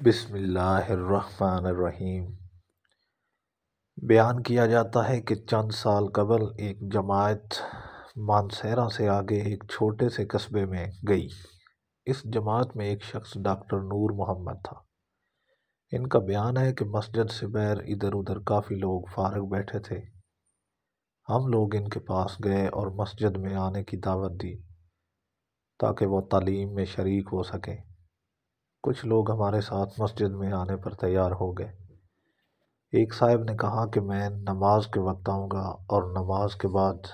بسم اللہ الرحمن الرحیم۔ بیان کیا جاتا ہے کہ چند سال قبل ایک جماعت مانسہرہ سے آگے ایک چھوٹے سے قصبے میں گئی۔ اس جماعت میں ایک شخص ڈاکٹر نور محمد تھا۔ ان کا بیان ہے کہ مسجد سے باہر ادھر ادھر کافی لوگ فارغ بیٹھے تھے۔ ہم لوگ ان کے پاس گئے اور مسجد میں آنے کی دعوت دی تاکہ وہ تعلیم میں شریک ہو سکیں۔ کچھ لوگ ہمارے ساتھ مسجد میں آنے پر تیار ہو گئے۔ ایک صاحب نے کہا کہ میں نماز کے وقت آؤں گا اور نماز کے بعد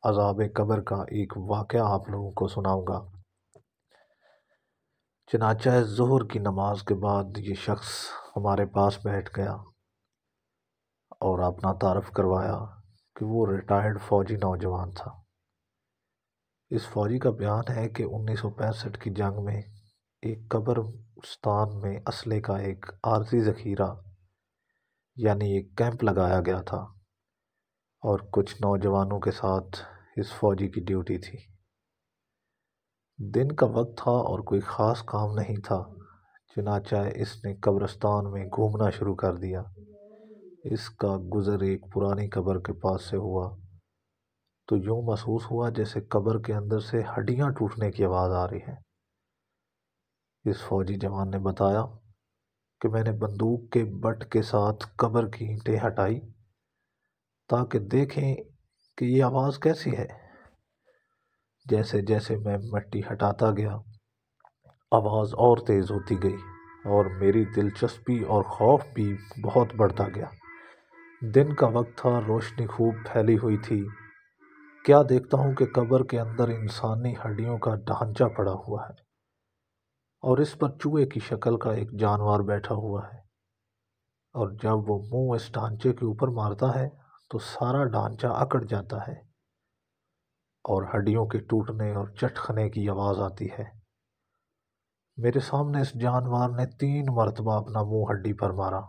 عذاب قبر کا ایک واقعہ آپ لوگوں کو سناؤں گا۔ چنانچہ ظہر کی نماز کے بعد یہ شخص ہمارے پاس بیٹھ گیا اور اپنا تعارف کروایا کہ وہ ریٹائرڈ فوجی نوجوان تھا۔ اس فوجی کا بیان ہے کہ 1965 کی جنگ میں ایک قبرستان میں اسلحے کا ایک عارضی ذخیرہ یعنی ایک کیمپ لگایا گیا تھا اور کچھ نوجوانوں کے ساتھ اس فوجی کی ڈیوٹی تھی۔ دن کا وقت تھا اور کوئی خاص کام نہیں تھا، چنانچہ اس نے قبرستان میں گھومنا شروع کر دیا۔ اس کا گزر ایک پرانی قبر کے پاس سے ہوا تو یوں محسوس ہوا جیسے قبر کے اندر سے ہڈیاں ٹوٹنے کی آواز آ رہی ہے۔ اس فوجی جوان نے بتایا کہ میں نے بندوق کے بٹ کے ساتھ قبر کی اینٹیں ہٹائی تاکہ دیکھیں کہ یہ آواز کیسی ہے۔ جیسے جیسے میں مٹی ہٹاتا گیا آواز اور تیز ہوتی گئی اور میری دلچسپی اور خوف بھی بہت بڑھتا گیا۔ دن کا وقت تھا، روشنی خوب پھیلی ہوئی تھی۔ کیا دیکھتا ہوں کہ قبر کے اندر انسانی ہڈیوں کا ڈھانچہ پڑا ہوا ہے اور اس پر چوہے کی شکل کا ایک جانور بیٹھا ہوا ہے، اور جب وہ منہ اس ڈھانچے کے اوپر مارتا ہے تو سارا ڈھانچہ اکڑ جاتا ہے اور ہڈیوں کے ٹوٹنے اور چٹکنے کی آواز آتی ہے۔ میرے سامنے اس جانور نے 3 مرتبہ اپنا منہ ہڈی پر مارا۔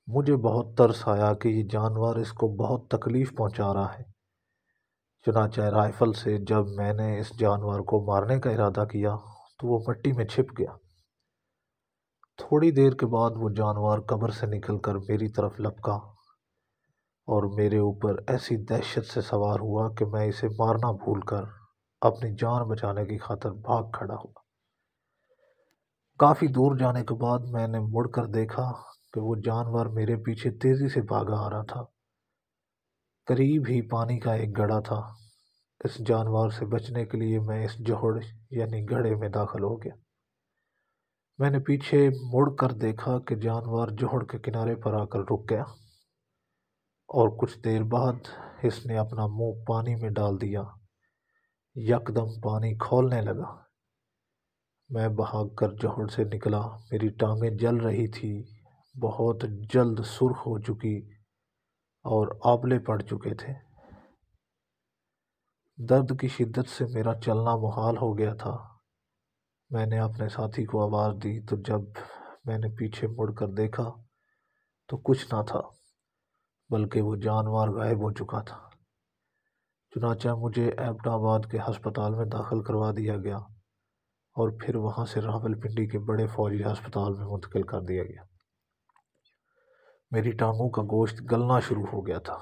مجھے بہت ترس آیا کہ یہ جانور اس کو بہت تکلیف پہنچا رہا ہے۔ چنانچہ رائفل سے جب میں نے اس جانور کو مارنے کا ارادہ کیا تو وہ مٹی میں چھپ گیا۔ تھوڑی دیر کے بعد وہ جانور قبر سے نکل کر میری طرف لپکا اور میرے اوپر ایسی دہشت سے سوار ہوا کہ میں اسے مارنا بھول کر اپنی جان بچانے کی خاطر بھاگ کھڑا ہوا۔ کافی دور جانے کے بعد میں نے مڑ کر دیکھا کہ وہ جانور میرے پیچھے تیزی سے بھاگا آ رہا تھا۔ قریب ہی پانی کا ایک گڑھا تھا۔ اس جانور سے بچنے کے لیے میں اس جوہڑ یعنی گڑھے میں داخل ہو گیا۔ میں نے پیچھے مڑ کر دیکھا کہ جانور جوہڑ کے کنارے پر آ کر رک گیا اور کچھ دیر بعد اس نے اپنا منہ پانی میں ڈال دیا۔ یکدم پانی کھولنے لگا۔ میں بھاگ کر جوہڑ سے نکلا۔ میری ٹانگیں جل رہی تھی، بہت جلد سرخ ہو چکی اور آبلے پڑ چکے تھے۔ درد کی شدت سے میرا چلنا محال ہو گیا تھا۔ میں نے اپنے ساتھی کو آواز دی تو جب میں نے پیچھے مڑ کر دیکھا تو کچھ نہ تھا بلکہ وہ جانور غائب ہو چکا تھا۔ چنانچہ مجھے ایبٹ آباد کے ہسپتال میں داخل کروا دیا گیا اور پھر وہاں سے راولپنڈی کے بڑے فوجی ہسپتال میں منتقل کر دیا گیا۔ میری ٹانگوں کا گوشت گلنا شروع ہو گیا تھا۔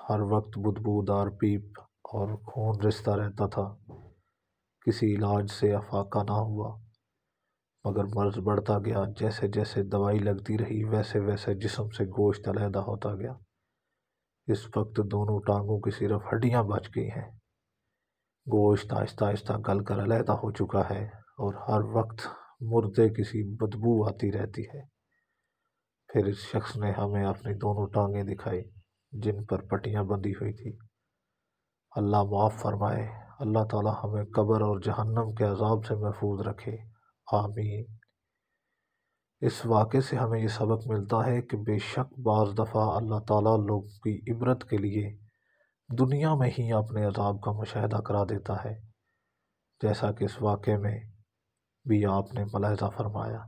ہر وقت بدبودار پیپ اور خون رستا رہتا تھا۔ کسی علاج سے افاقہ نہ ہوا مگر مرض بڑھتا گیا۔ جیسے جیسے دوائی لگتی رہی ویسے ویسے جسم سے گوشت علیحدہ ہوتا گیا۔ اس وقت دونوں ٹانگوں کی صرف ہڈیاں بچ گئی ہیں۔ گوشت آہستہ آہستہ گل کر علیحدہ ہو چکا ہے اور ہر وقت مردے کی بدبو آتی رہتی ہے۔ پھر اس شخص نے ہمیں اپنی دونوں ٹانگیں دکھائی جن پر پٹیاں بندھی ہوئی تھی۔ اللہ معاف فرمائے۔ اللہ تعالی ہمیں قبر اور جہنم کے عذاب سے محفوظ رکھے، آمین۔ اس واقعے سے ہمیں یہ سبق ملتا ہے کہ بے شک بعض دفعہ اللہ تعالیٰ لوگوں کی عبرت کے لیے دنیا میں ہی اپنے عذاب کا مشاہدہ کرا دیتا ہے، جیسا کہ اس واقعے میں بھی آپ نے ملاحظہ فرمایا۔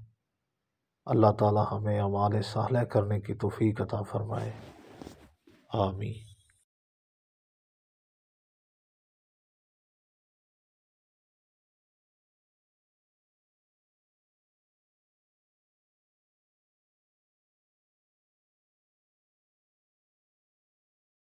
اللہ تعالیٰ ہمیں اعمال صالح کرنے کی توفیق عطا فرمائے، آمین۔